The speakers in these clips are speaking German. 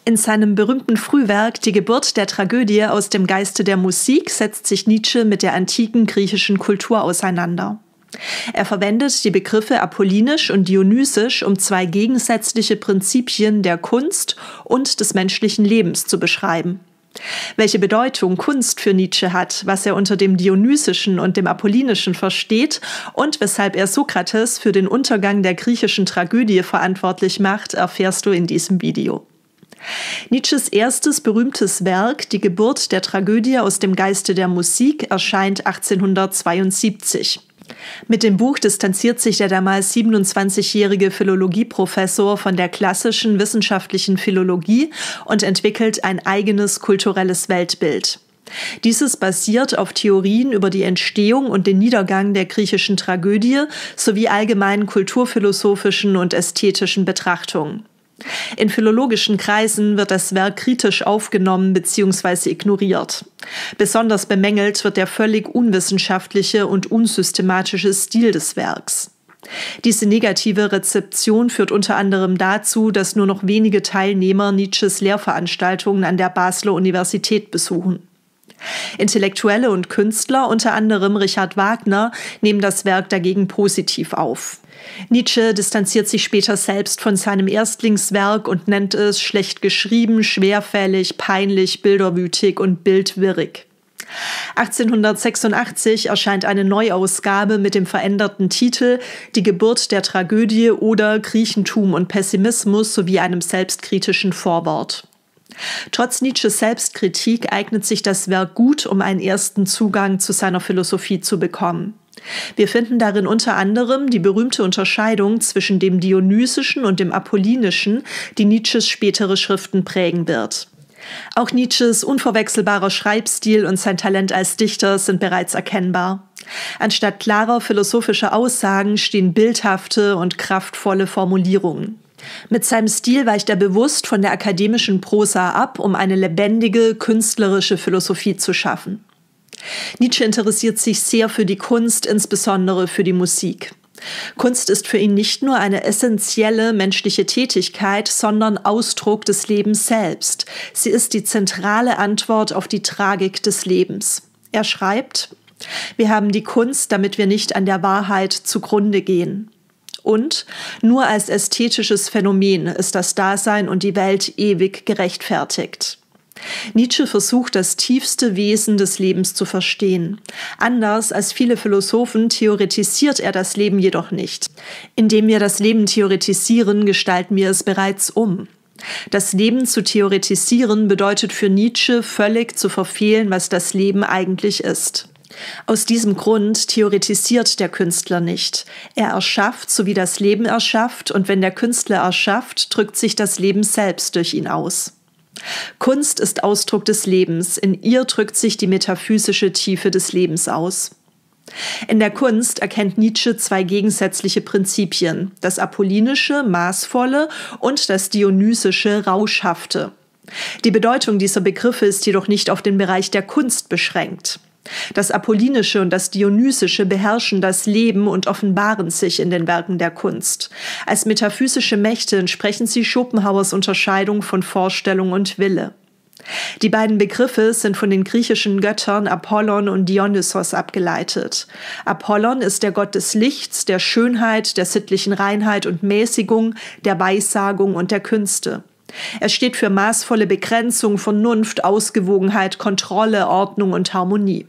In seinem berühmten Frühwerk Die Geburt der Tragödie aus dem Geiste der Musik setzt sich Nietzsche mit der antiken griechischen Kultur auseinander. Er verwendet die Begriffe apollinisch und dionysisch, um zwei gegensätzliche Prinzipien der Kunst und des menschlichen Lebens zu beschreiben. Welche Bedeutung Kunst für Nietzsche hat, was er unter dem Dionysischen und dem Apollinischen versteht und weshalb er Sokrates für den Untergang der griechischen Tragödie verantwortlich macht, erfährst du in diesem Video. Nietzsches erstes berühmtes Werk, Die Geburt der Tragödie aus dem Geiste der Musik, erscheint 1872. Mit dem Buch distanziert sich der damals 27-jährige Philologieprofessor von der klassischen wissenschaftlichen Philologie und entwickelt ein eigenes kulturelles Weltbild. Dieses basiert auf Theorien über die Entstehung und den Niedergang der griechischen Tragödie sowie allgemeinen kulturphilosophischen und ästhetischen Betrachtungen. In philologischen Kreisen wird das Werk kritisch aufgenommen bzw. ignoriert. Besonders bemängelt wird der völlig unwissenschaftliche und unsystematische Stil des Werks. Diese negative Rezeption führt unter anderem dazu, dass nur noch wenige Teilnehmer Nietzsches Lehrveranstaltungen an der Basler Universität besuchen. Intellektuelle und Künstler, unter anderem Richard Wagner, nehmen das Werk dagegen positiv auf. Nietzsche distanziert sich später selbst von seinem Erstlingswerk und nennt es schlecht geschrieben, schwerfällig, peinlich, bilderwütig und bildwirrig. 1886 erscheint eine Neuausgabe mit dem veränderten Titel Die Geburt der Tragödie oder Griechentum und Pessimismus sowie einem selbstkritischen Vorwort. Trotz Nietzsches Selbstkritik eignet sich das Werk gut, um einen ersten Zugang zu seiner Philosophie zu bekommen. Wir finden darin unter anderem die berühmte Unterscheidung zwischen dem Dionysischen und dem Apollinischen, die Nietzsches spätere Schriften prägen wird. Auch Nietzsches unverwechselbarer Schreibstil und sein Talent als Dichter sind bereits erkennbar. Anstatt klarer philosophischer Aussagen stehen bildhafte und kraftvolle Formulierungen. Mit seinem Stil weicht er bewusst von der akademischen Prosa ab, um eine lebendige, künstlerische Philosophie zu schaffen. Nietzsche interessiert sich sehr für die Kunst, insbesondere für die Musik. Kunst ist für ihn nicht nur eine essentielle menschliche Tätigkeit, sondern Ausdruck des Lebens selbst. Sie ist die zentrale Antwort auf die Tragik des Lebens. Er schreibt: Wir haben die Kunst, damit wir nicht an der Wahrheit zugrunde gehen. Und nur als ästhetisches Phänomen ist das Dasein und die Welt ewig gerechtfertigt. Nietzsche versucht, das tiefste Wesen des Lebens zu verstehen. Anders als viele Philosophen theoretisiert er das Leben jedoch nicht. Indem wir das Leben theoretisieren, gestalten wir es bereits um. Das Leben zu theoretisieren bedeutet für Nietzsche völlig zu verfehlen, was das Leben eigentlich ist. Aus diesem Grund theoretisiert der Künstler nicht. Er erschafft, so wie das Leben erschafft, und wenn der Künstler erschafft, drückt sich das Leben selbst durch ihn aus. Kunst ist Ausdruck des Lebens, in ihr drückt sich die metaphysische Tiefe des Lebens aus. In der Kunst erkennt Nietzsche zwei gegensätzliche Prinzipien, das apollinische, maßvolle und das dionysische, rauschhafte. Die Bedeutung dieser Begriffe ist jedoch nicht auf den Bereich der Kunst beschränkt. Das Apollinische und das Dionysische beherrschen das Leben und offenbaren sich in den Werken der Kunst. Als metaphysische Mächte entsprechen sie Schopenhauers Unterscheidung von Vorstellung und Wille. Die beiden Begriffe sind von den griechischen Göttern Apollon und Dionysos abgeleitet. Apollon ist der Gott des Lichts, der Schönheit, der sittlichen Reinheit und Mäßigung, der Weissagung und der Künste. Er steht für maßvolle Begrenzung, Vernunft, Ausgewogenheit, Kontrolle, Ordnung und Harmonie.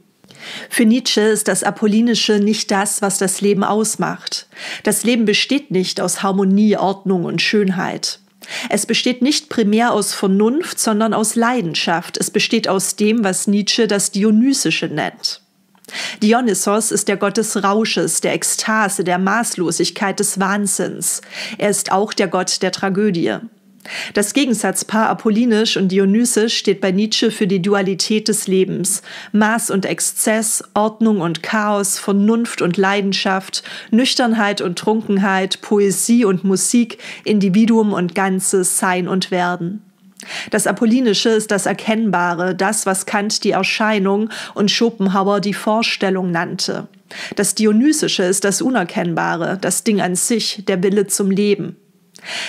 Für Nietzsche ist das Apollinische nicht das, was das Leben ausmacht. Das Leben besteht nicht aus Harmonie, Ordnung und Schönheit. Es besteht nicht primär aus Vernunft, sondern aus Leidenschaft. Es besteht aus dem, was Nietzsche das Dionysische nennt. Dionysos ist der Gott des Rausches, der Ekstase, der Maßlosigkeit, des Wahnsinns. Er ist auch der Gott der Tragödie. Das Gegensatzpaar apollinisch und dionysisch steht bei Nietzsche für die Dualität des Lebens. Maß und Exzess, Ordnung und Chaos, Vernunft und Leidenschaft, Nüchternheit und Trunkenheit, Poesie und Musik, Individuum und Ganzes, Sein und Werden. Das Apollinische ist das Erkennbare, das, was Kant die Erscheinung und Schopenhauer die Vorstellung nannte. Das Dionysische ist das Unerkennbare, das Ding an sich, der Wille zum Leben.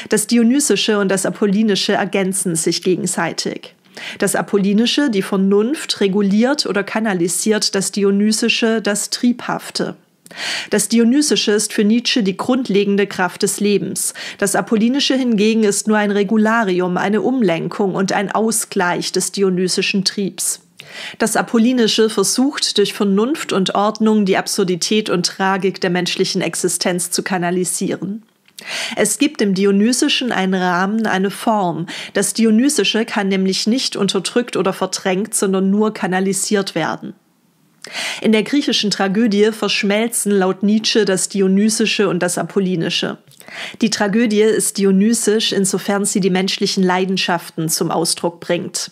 Das Dionysische und das Apollinische ergänzen sich gegenseitig. Das Apollinische, die Vernunft, reguliert oder kanalisiert das Dionysische, das Triebhafte. Das Dionysische ist für Nietzsche die grundlegende Kraft des Lebens. Das Apollinische hingegen ist nur ein Regularium, eine Umlenkung und ein Ausgleich des dionysischen Triebs. Das Apollinische versucht, durch Vernunft und Ordnung die Absurdität und Tragik der menschlichen Existenz zu kanalisieren. Es gibt im Dionysischen einen Rahmen, eine Form. Das Dionysische kann nämlich nicht unterdrückt oder verdrängt, sondern nur kanalisiert werden. In der griechischen Tragödie verschmelzen laut Nietzsche das Dionysische und das Apollinische. Die Tragödie ist dionysisch, insofern sie die menschlichen Leidenschaften zum Ausdruck bringt.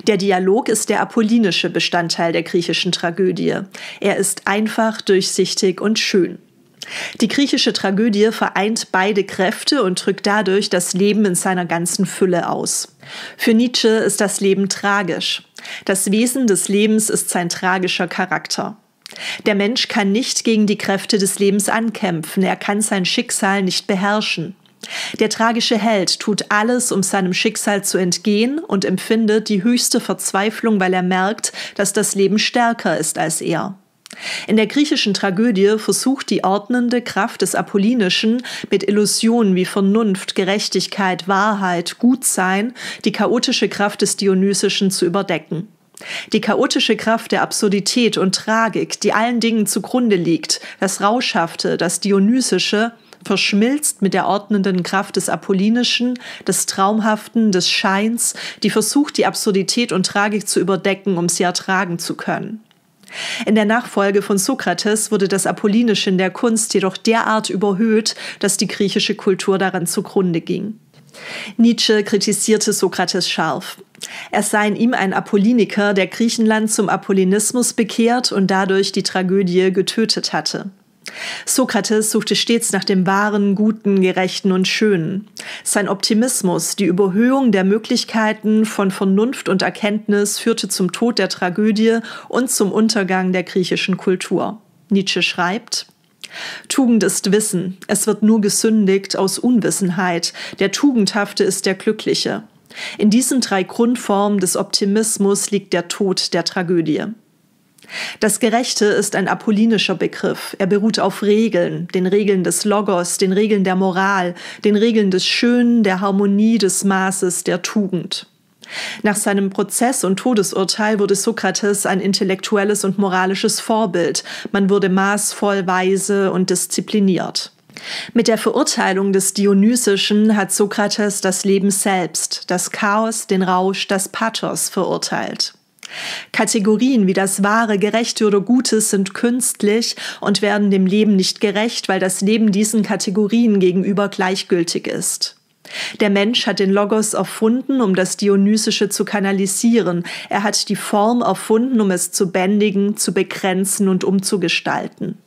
Der Dialog ist der apollinische Bestandteil der griechischen Tragödie. Er ist einfach, durchsichtig und schön. Die griechische Tragödie vereint beide Kräfte und drückt dadurch das Leben in seiner ganzen Fülle aus. Für Nietzsche ist das Leben tragisch. Das Wesen des Lebens ist sein tragischer Charakter. Der Mensch kann nicht gegen die Kräfte des Lebens ankämpfen, er kann sein Schicksal nicht beherrschen. Der tragische Held tut alles, um seinem Schicksal zu entgehen und empfindet die höchste Verzweiflung, weil er merkt, dass das Leben stärker ist als er. In der griechischen Tragödie versucht die ordnende Kraft des Apollinischen mit Illusionen wie Vernunft, Gerechtigkeit, Wahrheit, Gutsein die chaotische Kraft des Dionysischen zu überdecken. Die chaotische Kraft der Absurdität und Tragik, die allen Dingen zugrunde liegt, das Rauschhafte, das Dionysische, verschmilzt mit der ordnenden Kraft des Apollinischen, des Traumhaften, des Scheins, die versucht, die Absurdität und Tragik zu überdecken, um sie ertragen zu können. In der Nachfolge von Sokrates wurde das Apollinische in der Kunst jedoch derart überhöht, dass die griechische Kultur daran zugrunde ging. Nietzsche kritisierte Sokrates scharf. Er sei in ihm ein Apolliniker, der Griechenland zum Apollinismus bekehrt und dadurch die Tragödie getötet hatte. Sokrates suchte stets nach dem Wahren, Guten, Gerechten und Schönen. Sein Optimismus, die Überhöhung der Möglichkeiten von Vernunft und Erkenntnis führte zum Tod der Tragödie und zum Untergang der griechischen Kultur. Nietzsche schreibt: Tugend ist Wissen, es wird nur gesündigt aus Unwissenheit, der Tugendhafte ist der Glückliche. In diesen 3 Grundformen des Optimismus liegt der Tod der Tragödie. Das Gerechte ist ein apollinischer Begriff. Er beruht auf Regeln, den Regeln des Logos, den Regeln der Moral, den Regeln des Schönen, der Harmonie, des Maßes, der Tugend. Nach seinem Prozess und Todesurteil wurde Sokrates ein intellektuelles und moralisches Vorbild. Man wurde maßvoll, weise und diszipliniert. Mit der Verurteilung des Dionysischen hat Sokrates das Leben selbst, das Chaos, den Rausch, das Pathos verurteilt. Kategorien wie das Wahre, Gerechte oder Gutes sind künstlich und werden dem Leben nicht gerecht, weil das Leben diesen Kategorien gegenüber gleichgültig ist. Der Mensch hat den Logos erfunden, um das Dionysische zu kanalisieren. Er hat die Form erfunden, um es zu bändigen, zu begrenzen und umzugestalten.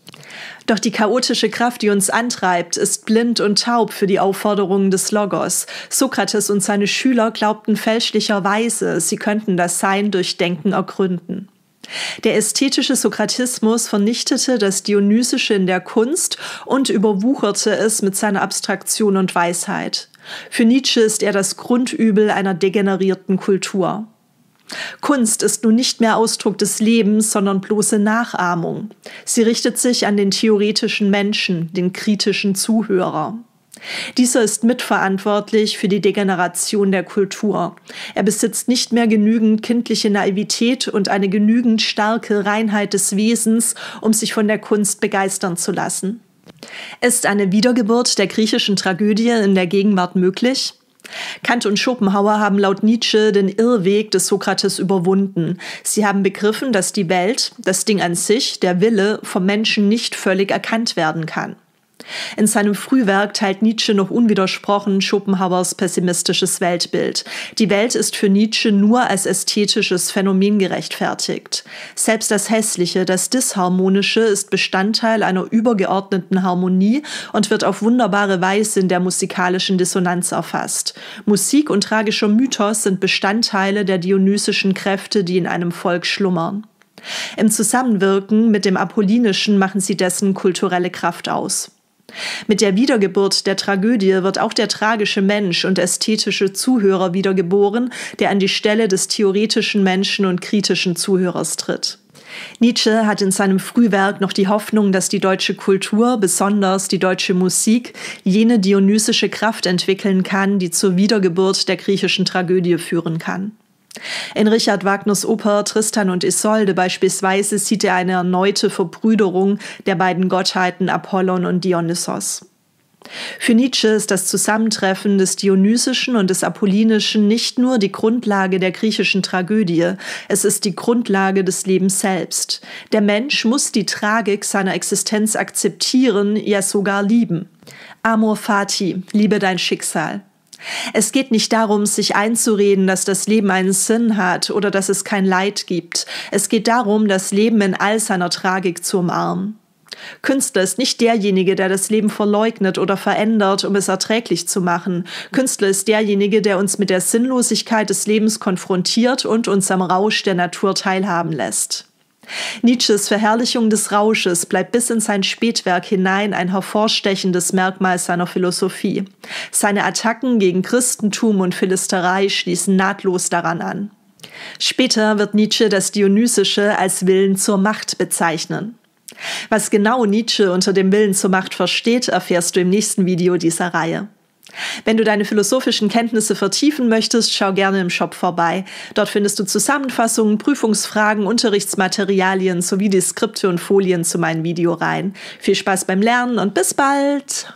Doch die chaotische Kraft, die uns antreibt, ist blind und taub für die Aufforderungen des Logos. Sokrates und seine Schüler glaubten fälschlicherweise, sie könnten das Sein durch Denken ergründen. Der ästhetische Sokratismus vernichtete das Dionysische in der Kunst und überwucherte es mit seiner Abstraktion und Weisheit. Für Nietzsche ist er das Grundübel einer degenerierten Kultur. Kunst ist nun nicht mehr Ausdruck des Lebens, sondern bloße Nachahmung. Sie richtet sich an den theoretischen Menschen, den kritischen Zuhörer. Dieser ist mitverantwortlich für die Degeneration der Kultur. Er besitzt nicht mehr genügend kindliche Naivität und eine genügend starke Reinheit des Wesens, um sich von der Kunst begeistern zu lassen. Ist eine Wiedergeburt der griechischen Tragödie in der Gegenwart möglich? Kant und Schopenhauer haben laut Nietzsche den Irrweg des Sokrates überwunden. Sie haben begriffen, dass die Welt, das Ding an sich, der Wille, vom Menschen nicht völlig erkannt werden kann. In seinem Frühwerk teilt Nietzsche noch unwidersprochen Schopenhauers pessimistisches Weltbild. Die Welt ist für Nietzsche nur als ästhetisches Phänomen gerechtfertigt. Selbst das Hässliche, das Disharmonische ist Bestandteil einer übergeordneten Harmonie und wird auf wunderbare Weise in der musikalischen Dissonanz erfasst. Musik und tragischer Mythos sind Bestandteile der dionysischen Kräfte, die in einem Volk schlummern. Im Zusammenwirken mit dem Apollinischen machen sie dessen kulturelle Kraft aus. Mit der Wiedergeburt der Tragödie wird auch der tragische Mensch und ästhetische Zuhörer wiedergeboren, der an die Stelle des theoretischen Menschen und kritischen Zuhörers tritt. Nietzsche hat in seinem Frühwerk noch die Hoffnung, dass die deutsche Kultur, besonders die deutsche Musik, jene dionysische Kraft entwickeln kann, die zur Wiedergeburt der griechischen Tragödie führen kann. In Richard Wagners Oper Tristan und Isolde beispielsweise sieht er eine erneute Verbrüderung der beiden Gottheiten Apollon und Dionysos. Für Nietzsche ist das Zusammentreffen des Dionysischen und des Apollinischen nicht nur die Grundlage der griechischen Tragödie, es ist die Grundlage des Lebens selbst. Der Mensch muss die Tragik seiner Existenz akzeptieren, ja sogar lieben. Amor fati, liebe dein Schicksal. Es geht nicht darum, sich einzureden, dass das Leben einen Sinn hat oder dass es kein Leid gibt. Es geht darum, das Leben in all seiner Tragik zu umarmen. Künstler ist nicht derjenige, der das Leben verleugnet oder verändert, um es erträglich zu machen. Künstler ist derjenige, der uns mit der Sinnlosigkeit des Lebens konfrontiert und uns am Rausch der Natur teilhaben lässt. Nietzsches Verherrlichung des Rausches bleibt bis in sein Spätwerk hinein ein hervorstechendes Merkmal seiner Philosophie. Seine Attacken gegen Christentum und Philisterei schließen nahtlos daran an. Später wird Nietzsche das Dionysische als Willen zur Macht bezeichnen. Was genau Nietzsche unter dem Willen zur Macht versteht, erfährst du im nächsten Video dieser Reihe. Wenn du deine philosophischen Kenntnisse vertiefen möchtest, schau gerne im Shop vorbei. Dort findest du Zusammenfassungen, Prüfungsfragen, Unterrichtsmaterialien sowie die Skripte und Folien zu meinen Videoreihen. Viel Spaß beim Lernen und bis bald!